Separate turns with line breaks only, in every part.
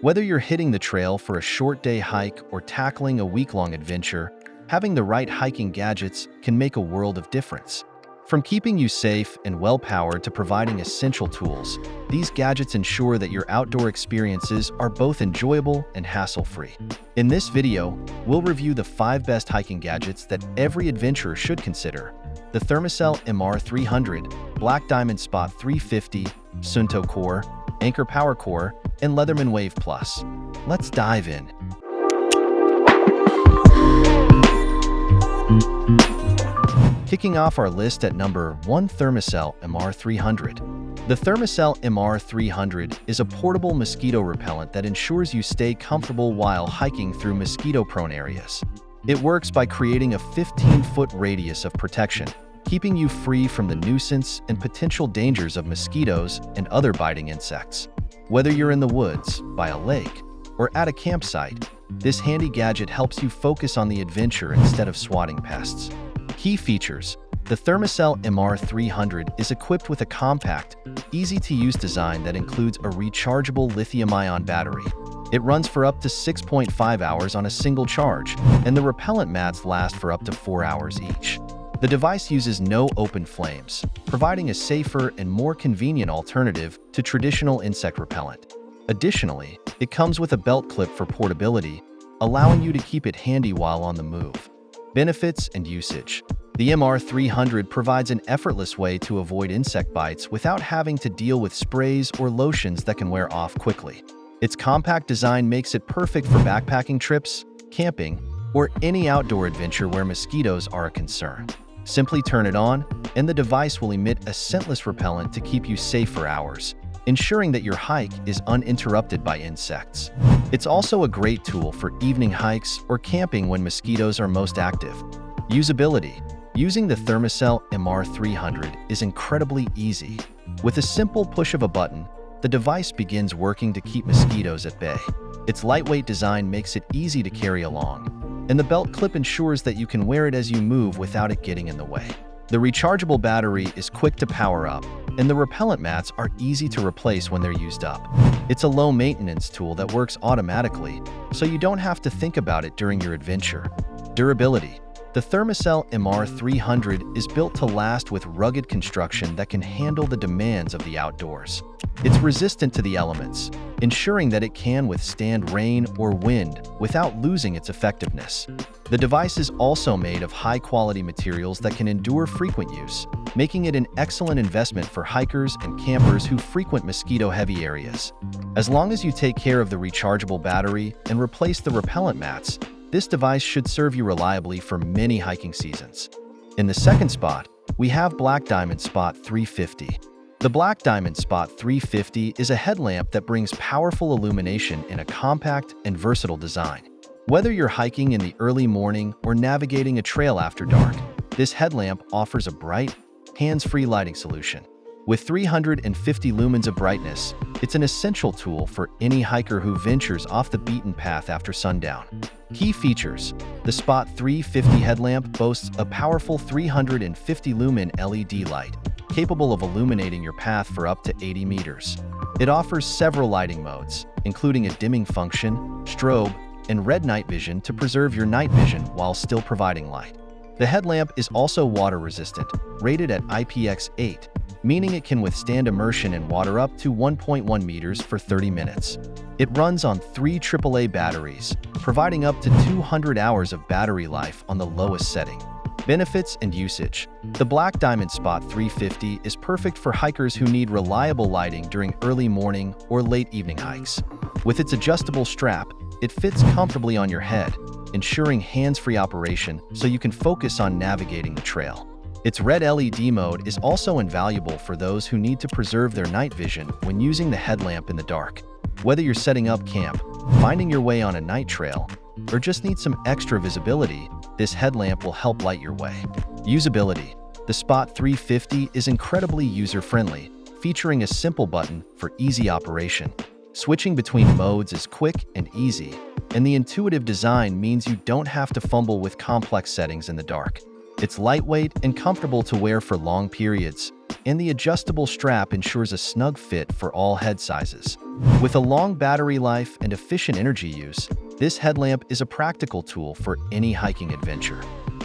Whether you're hitting the trail for a short day hike or tackling a week-long adventure, having the right hiking gadgets can make a world of difference. From keeping you safe and well-powered to providing essential tools, these gadgets ensure that your outdoor experiences are both enjoyable and hassle-free. In this video, we'll review the 5 best hiking gadgets that every adventurer should consider: the Thermacell MR300, Black Diamond Spot 350, Suunto Core, Anker PowerCore, and Leatherman Wave Plus. Let's dive in. Kicking off our list at number 1, Thermacell MR300. The Thermacell MR300 is a portable mosquito repellent that ensures you stay comfortable while hiking through mosquito-prone areas. It works by creating a 15-foot radius of protection, keeping you free from the nuisance and potential dangers of mosquitoes and other biting insects. Whether you're in the woods, by a lake, or at a campsite, this handy gadget helps you focus on the adventure instead of swatting pests. Key features: the Thermacell MR300 is equipped with a compact, easy-to-use design that includes a rechargeable lithium-ion battery. It runs for up to 6.5 hours on a single charge, and the repellent mats last for up to 4 hours each. The device uses no open flames, providing a safer and more convenient alternative to traditional insect repellent. Additionally, it comes with a belt clip for portability, allowing you to keep it handy while on the move. Benefits and usage: the MR300 provides an effortless way to avoid insect bites without having to deal with sprays or lotions that can wear off quickly. Its compact design makes it perfect for backpacking trips, camping, or any outdoor adventure where mosquitoes are a concern. Simply turn it on, and the device will emit a scentless repellent to keep you safe for hours, ensuring that your hike is uninterrupted by insects. It's also a great tool for evening hikes or camping when mosquitoes are most active. Usability: using the Thermacell MR300 is incredibly easy. With a simple push of a button, the device begins working to keep mosquitoes at bay. Its lightweight design makes it easy to carry along, and the belt clip ensures that you can wear it as you move without it getting in the way. The rechargeable battery is quick to power up, and the repellent mats are easy to replace when they're used up. It's a low-maintenance tool that works automatically, so you don't have to think about it during your adventure. Durability: the Thermacell MR300 is built to last with rugged construction that can handle the demands of the outdoors. It's resistant to the elements, ensuring that it can withstand rain or wind without losing its effectiveness. The device is also made of high-quality materials that can endure frequent use, making it an excellent investment for hikers and campers who frequent mosquito-heavy areas. As long as you take care of the rechargeable battery and replace the repellent mats, this device should serve you reliably for many hiking seasons. In the second spot, we have Black Diamond Spot 350. The Black Diamond Spot 350 is a headlamp that brings powerful illumination in a compact and versatile design. Whether you're hiking in the early morning or navigating a trail after dark, this headlamp offers a bright, hands-free lighting solution. With 350 lumens of brightness, it's an essential tool for any hiker who ventures off the beaten path after sundown. Key features: the Spot 350 headlamp boasts a powerful 350 lumen LED light, capable of illuminating your path for up to 80 meters. It offers several lighting modes, including a dimming function, strobe, and red night vision to preserve your night vision while still providing light. The headlamp is also water-resistant, rated at IPX8, meaning it can withstand immersion in water up to 1.1 meters for 30 minutes. It runs on 3 AAA batteries, providing up to 200 hours of battery life on the lowest setting. Benefits and usage: the Black Diamond Spot 350 is perfect for hikers who need reliable lighting during early morning or late evening hikes. With its adjustable strap, it fits comfortably on your head, ensuring hands-free operation so you can focus on navigating the trail. Its red LED mode is also invaluable for those who need to preserve their night vision when using the headlamp in the dark. Whether you're setting up camp, finding your way on a night trail, or just need some extra visibility, this headlamp will help light your way. Usability: the Spot 350 is incredibly user-friendly, featuring a simple button for easy operation. Switching between modes is quick and easy, and the intuitive design means you don't have to fumble with complex settings in the dark. It's lightweight and comfortable to wear for long periods, and the adjustable strap ensures a snug fit for all head sizes. With a long battery life and efficient energy use, this headlamp is a practical tool for any hiking adventure.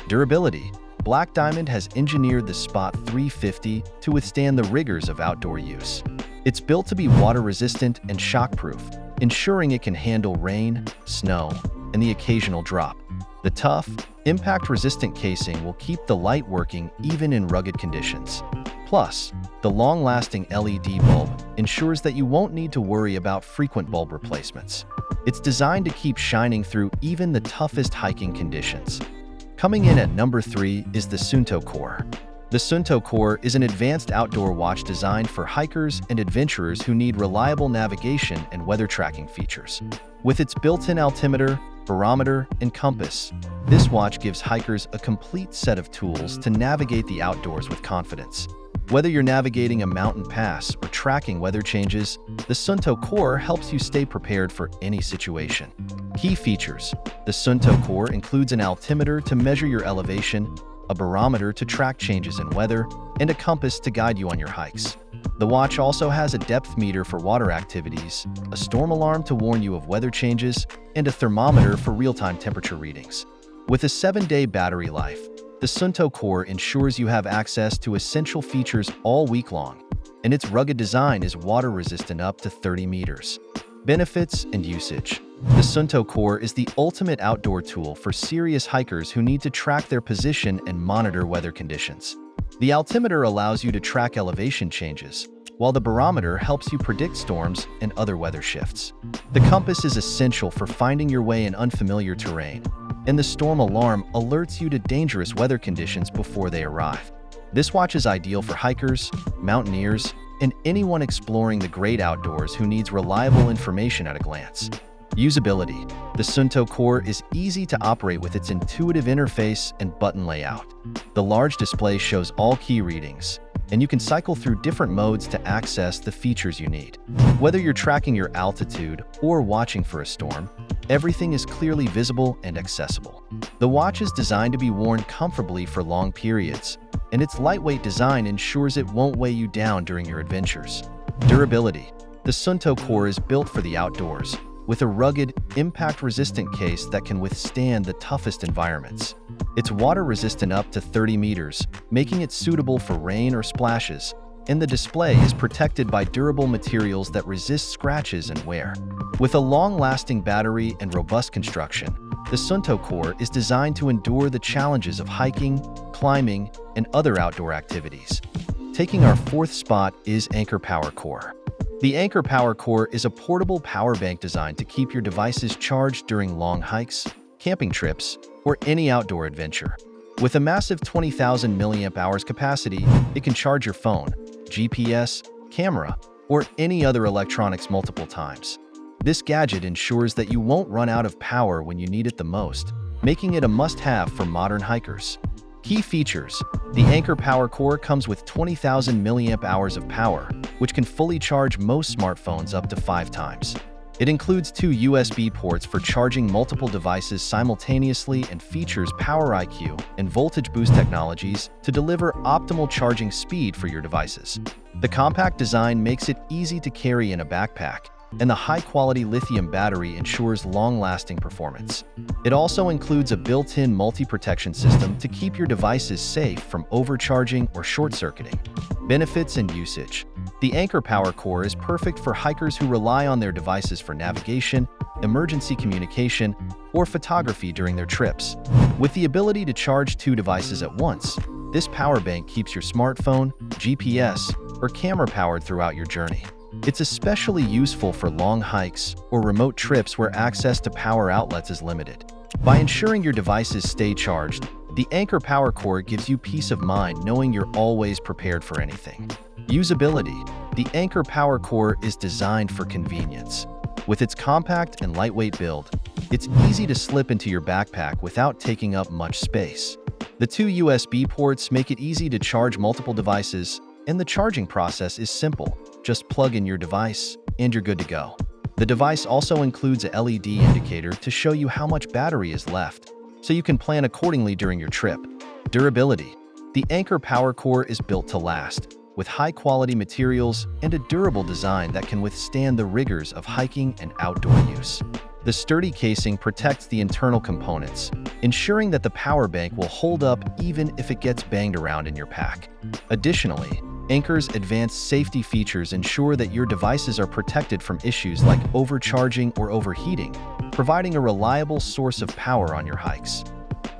Durability. Black Diamond has engineered the Spot 350 to withstand the rigors of outdoor use. It's built to be water-resistant and shockproof, ensuring it can handle rain, snow, and the occasional drop. The tough, impact-resistant casing will keep the light working even in rugged conditions. Plus, the long-lasting LED bulb ensures that you won't need to worry about frequent bulb replacements. It's designed to keep shining through even the toughest hiking conditions. Coming in at number 3 is the Suunto Core. The Suunto Core is an advanced outdoor watch designed for hikers and adventurers who need reliable navigation and weather tracking features. With its built-in altimeter, barometer, and compass, this watch gives hikers a complete set of tools to navigate the outdoors with confidence. Whether you're navigating a mountain pass or tracking weather changes, the Suunto Core helps you stay prepared for any situation. Key features. The Suunto Core includes an altimeter to measure your elevation, a barometer to track changes in weather, and a compass to guide you on your hikes. The watch also has a depth meter for water activities, a storm alarm to warn you of weather changes, and a thermometer for real-time temperature readings. With a 7-day battery life, the Suunto Core ensures you have access to essential features all week long, and its rugged design is water-resistant up to 30 meters. Benefits and usage. The Suunto Core is the ultimate outdoor tool for serious hikers who need to track their position and monitor weather conditions. The altimeter allows you to track elevation changes, while the barometer helps you predict storms and other weather shifts. The compass is essential for finding your way in unfamiliar terrain, and the storm alarm alerts you to dangerous weather conditions before they arrive. This watch is ideal for hikers, mountaineers, and anyone exploring the great outdoors who needs reliable information at a glance. Usability. The Suunto Core is easy to operate with its intuitive interface and button layout. The large display shows all key readings, and you can cycle through different modes to access the features you need. Whether you're tracking your altitude or watching for a storm, everything is clearly visible and accessible. The watch is designed to be worn comfortably for long periods, and its lightweight design ensures it won't weigh you down during your adventures. Durability. The Suunto Core is built for the outdoors, with a rugged, impact-resistant case that can withstand the toughest environments. It's water-resistant up to 30 meters, making it suitable for rain or splashes, and the display is protected by durable materials that resist scratches and wear. With a long-lasting battery and robust construction, the Suunto Core is designed to endure the challenges of hiking, climbing, and other outdoor activities. Taking our 4th spot is Anker PowerCore. The Anker PowerCore is a portable power bank designed to keep your devices charged during long hikes, camping trips, or any outdoor adventure. With a massive 20,000 mAh capacity, it can charge your phone, GPS, camera, or any other electronics multiple times. This gadget ensures that you won't run out of power when you need it the most, making it a must-have for modern hikers. Key features. The Anker PowerCore comes with 20,000 mAh of power, which can fully charge most smartphones up to 5 times. It includes 2 USB ports for charging multiple devices simultaneously and features Power IQ and voltage boost technologies to deliver optimal charging speed for your devices. The compact design makes it easy to carry in a backpack, and the high-quality lithium battery ensures long-lasting performance. It also includes a built-in multi-protection system to keep your devices safe from overcharging or short-circuiting. Benefits and usage. The Anker PowerCore is perfect for hikers who rely on their devices for navigation, emergency communication, or photography during their trips. With the ability to charge 2 devices at once, this power bank keeps your smartphone, GPS, or camera powered throughout your journey. It's especially useful for long hikes or remote trips where access to power outlets is limited. By ensuring your devices stay charged, the Anker PowerCore gives you peace of mind knowing you're always prepared for anything. Usability. The Anker PowerCore is designed for convenience. With its compact and lightweight build, it's easy to slip into your backpack without taking up much space. The 2 USB ports make it easy to charge multiple devices, and the charging process is simple. Just plug in your device, and you're good to go. The device also includes a LED indicator to show you how much battery is left, so you can plan accordingly during your trip. Durability. The Anker PowerCore is built to last, with high-quality materials and a durable design that can withstand the rigors of hiking and outdoor use. The sturdy casing protects the internal components, ensuring that the power bank will hold up even if it gets banged around in your pack. Additionally, Anker's advanced safety features ensure that your devices are protected from issues like overcharging or overheating, providing a reliable source of power on your hikes.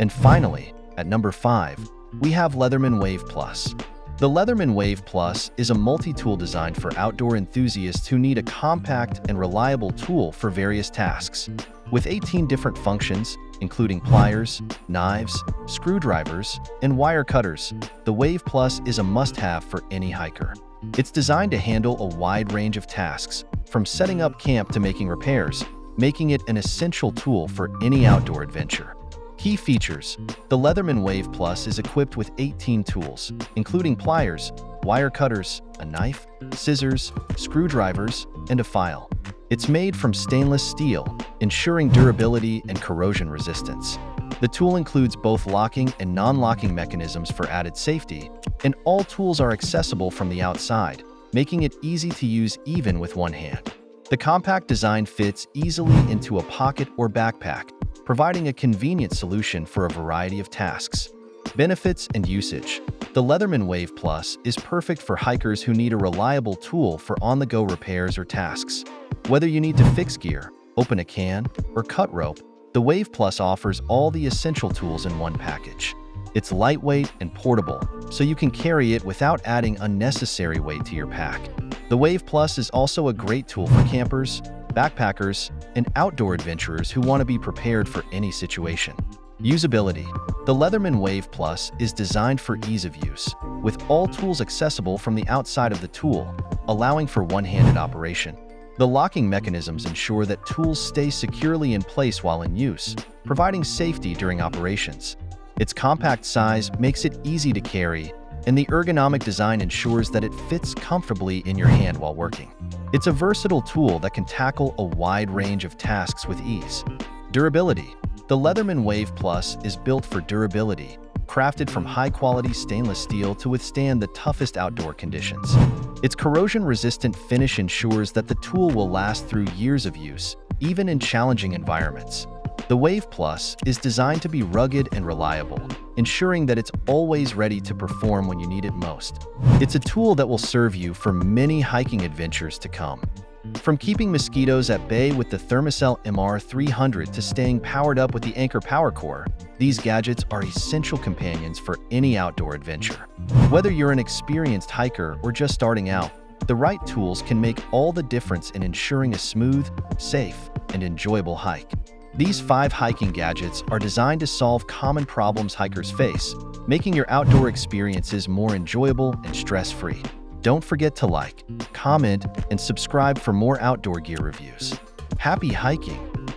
And finally, at number 5, we have Leatherman Wave Plus. The Leatherman Wave Plus is a multi-tool designed for outdoor enthusiasts who need a compact and reliable tool for various tasks. With 18 different functions, including pliers, knives, screwdrivers, and wire cutters, the Wave Plus is a must-have for any hiker. It's designed to handle a wide range of tasks, from setting up camp to making repairs, making it an essential tool for any outdoor adventure. Key features. The Leatherman Wave Plus is equipped with 18 tools, including pliers, wire cutters, a knife, scissors, screwdrivers, and a file. It's made from stainless steel, ensuring durability and corrosion resistance. The tool includes both locking and non-locking mechanisms for added safety, and all tools are accessible from the outside, making it easy to use even with one hand. The compact design fits easily into a pocket or backpack, providing a convenient solution for a variety of tasks. Benefits and usage. The Leatherman Wave Plus is perfect for hikers who need a reliable tool for on-the-go repairs or tasks. Whether you need to fix gear, open a can, or cut rope, the Wave Plus offers all the essential tools in one package. It's lightweight and portable, so you can carry it without adding unnecessary weight to your pack. The Wave Plus is also a great tool for campers, backpackers, and outdoor adventurers who want to be prepared for any situation. Usability. The Leatherman Wave Plus is designed for ease of use, with all tools accessible from the outside of the tool, allowing for one-handed operation. The locking mechanisms ensure that tools stay securely in place while in use, providing safety during operations. Its compact size makes it easy to carry, and the ergonomic design ensures that it fits comfortably in your hand while working. It's a versatile tool that can tackle a wide range of tasks with ease. Durability. The Leatherman Wave Plus is built for durability, crafted from high-quality stainless steel to withstand the toughest outdoor conditions. Its corrosion-resistant finish ensures that the tool will last through years of use, even in challenging environments. The Wave Plus is designed to be rugged and reliable, ensuring that it's always ready to perform when you need it most. It's a tool that will serve you for many hiking adventures to come. From keeping mosquitoes at bay with the Thermacell MR300 to staying powered up with the Anker PowerCore, these gadgets are essential companions for any outdoor adventure. Whether you're an experienced hiker or just starting out, the right tools can make all the difference in ensuring a smooth, safe, and enjoyable hike. These 5 hiking gadgets are designed to solve common problems hikers face, making your outdoor experiences more enjoyable and stress-free. Don't forget to like, comment, and subscribe for more outdoor gear reviews. Happy hiking!